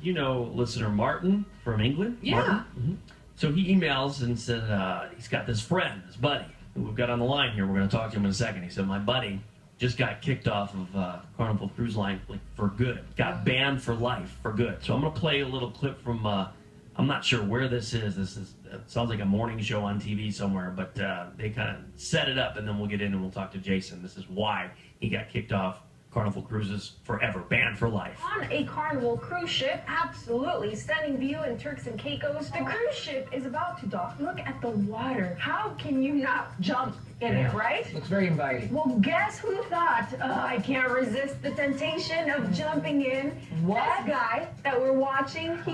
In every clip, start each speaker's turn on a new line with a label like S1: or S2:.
S1: you know listener Martin from England?
S2: Yeah.
S1: Martin? Mm-hmm. So he emails and said he's got this friend, this buddy, who we've got on the line here. We're going to talk to him in a second. He said, my buddy just got kicked off of Carnival Cruise Line for good. Got banned for life for good. So I'm going to play a little clip from, I'm not sure where this is. It sounds like a morning show on TV somewhere, but they kind of set it up, and then we'll get in and we'll talk to Jason. This is why he got kicked off Carnival Cruises forever, banned for life.
S3: On a Carnival cruise ship, absolutely stunning view in Turks and Caicos. The cruise ship is about to dock. Look at the water. How can you not jump in it, right?
S4: Looks very inviting.
S3: Well, guess who thought, I can't resist the temptation of jumping in? What? This guy that we're watching, he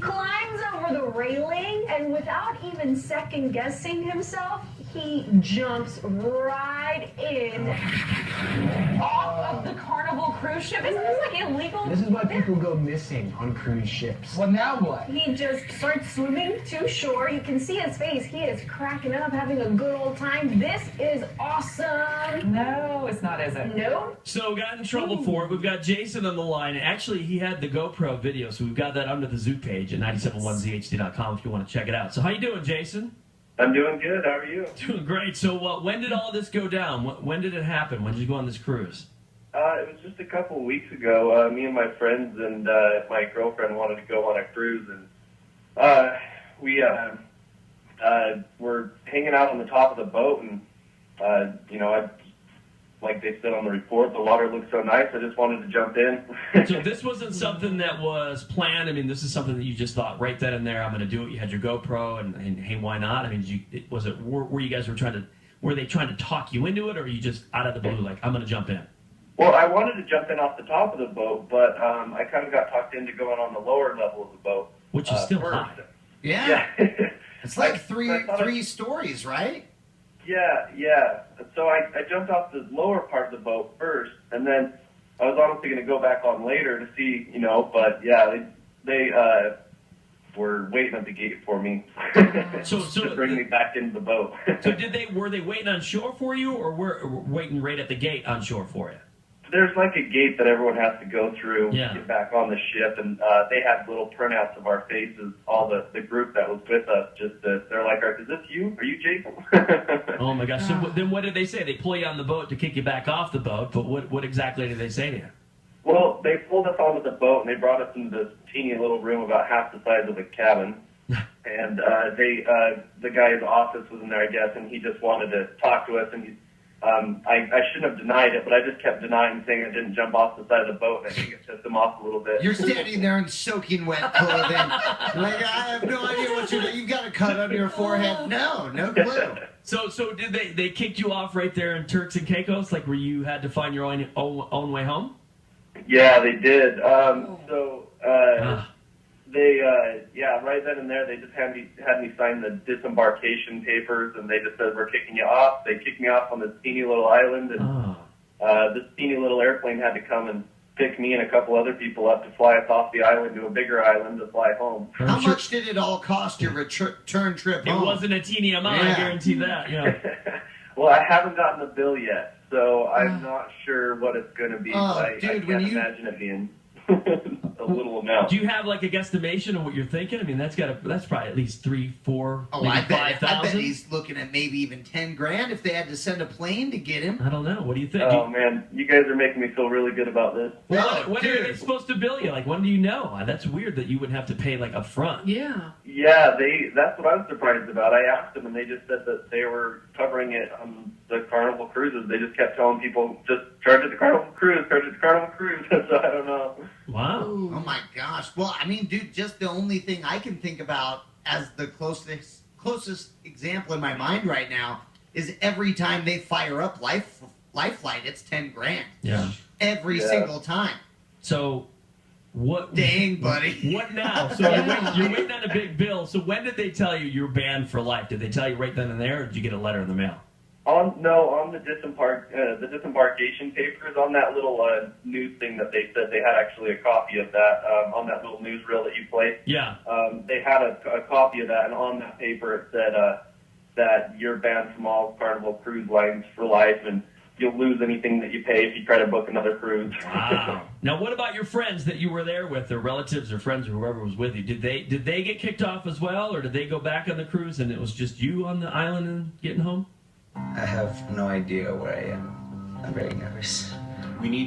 S3: climbs over the railing, and without even second guessing himself, he jumps right in off of the Carnival cruise ship. Isn't this like illegal?
S4: This is why people go missing on cruise ships. Well, now what?
S3: He just starts swimming to shore. You can see his face. He is cracking up, having a good old time. This is awesome.
S2: No, it's not, is it?
S3: No.
S1: So got in trouble for it. We've got Jason on the line. Actually, he had the GoPro video, so we've got that under the Zoo page at 971zht.com if you want to check it out. So how you doing, Jason?
S5: I'm doing good. How are you?
S1: Doing great. So when did all this go down? When did it happen? When did you go on this cruise?
S5: It was just a couple of weeks ago. Me and my friends and my girlfriend wanted to go on a cruise, and we were hanging out on the top of the boat, and like they said on the report, the water looked so nice, I just wanted to jump in.
S1: So this wasn't something that was planned? I mean, this is something that you just thought right then and there, I'm going to do it. You had your GoPro, and hey, why not? I mean, were you guys were they trying to talk you into it, or were you just out of the blue, like, I'm going to jump in?
S5: Well, I wanted to jump in off the top of the boat, but I kind of got talked into going on the lower level of the boat.
S1: Which is still
S5: first.
S1: high.
S6: Yeah.
S5: Yeah.
S6: It's like three stories, right?
S5: Yeah. So I jumped off the lower part of the boat first, and then I was honestly going to go back on later to see, but yeah, they were waiting at the gate for me to bring me back into the boat.
S1: So were they waiting on shore for you, or were waiting right at the gate on shore for you?
S5: There's like a gate that everyone has to go through to
S1: Yeah.
S5: get back on the ship, and they had little printouts of our faces, all the group that was with us. They're like, is this you? Are you Jason?
S1: Oh my gosh! So then what did they say? They pull you on the boat to kick you back off the boat, but what exactly did they say to you?
S5: Well, they pulled us onto the boat, and they brought us into this teeny little room about half the size of a cabin. And the guy's office was in there, I guess, and he just wanted to talk to us, and I shouldn't have denied it, but I just kept denying, saying I didn't jump off the side of the boat, and I think it pissed him off a little bit.
S6: You're standing there in soaking wet clothing. Like, I have no idea what you're doing. You got a cut on your forehead. No clue.
S1: So did they kicked you off right there in Turks and Caicos, like where you had to find your own way home?
S5: Yeah, they did. Right then and there, they just had me sign the disembarkation papers, and they just said, we're kicking you off. They kicked me off on this teeny little island, and this teeny little airplane had to come and pick me and a couple other people up to fly us off the island to a bigger island to fly home.
S6: How much did it all cost your return trip home?
S1: It wasn't a teeny amount, I guarantee that. Yeah.
S5: Well, I haven't gotten the bill yet, so I'm not sure what it's going to be. I can't imagine it being a little amount.
S1: Do you have like a guesstimation of what you're thinking? I mean, that's probably at least 3, 4, maybe
S6: I bet
S1: 5,000.
S6: he's looking at maybe even 10 grand if they had to send a plane to get him.
S1: I don't know. What do you think?
S5: Oh man, you guys are making me feel really good about this.
S1: Well, when are they supposed to bill you? Like, when do you know? That's weird that you would have to pay like up front.
S2: Yeah.
S5: Yeah, that's what I was surprised about. I asked them, and they just said that they were covering it on the Carnival cruises. They just kept telling people, just charge it to Carnival Cruise, charge it to Carnival Cruise. So I don't know.
S1: Wow.
S6: Oh my gosh. Well, I mean, dude, just the only thing I can think about as the closest example in my mind right now is every time they fire up Life Flight, it's 10 grand.
S1: Yeah.
S6: Every single time.
S1: So what?
S6: Dang, buddy.
S1: What now? So you're waiting on a big bill. So when did they tell you you're banned for life? Did they tell you right then and there, or did you get a letter in the mail?
S5: On the disembarkation papers, on that little news thing that they said, they had actually a copy of that on that little newsreel that you played.
S1: Yeah.
S5: They had a copy of that, and on that paper it said that you're banned from all Carnival cruise lines for life, and you'll lose anything that you pay if you try to book another cruise.
S1: Wow. Now, what about your friends that you were there with, or relatives or friends or whoever was with you? Did they get kicked off as well, or did they go back on the cruise and it was just you on the island and getting home?
S2: I have no idea where I am. I'm very nervous.
S7: We need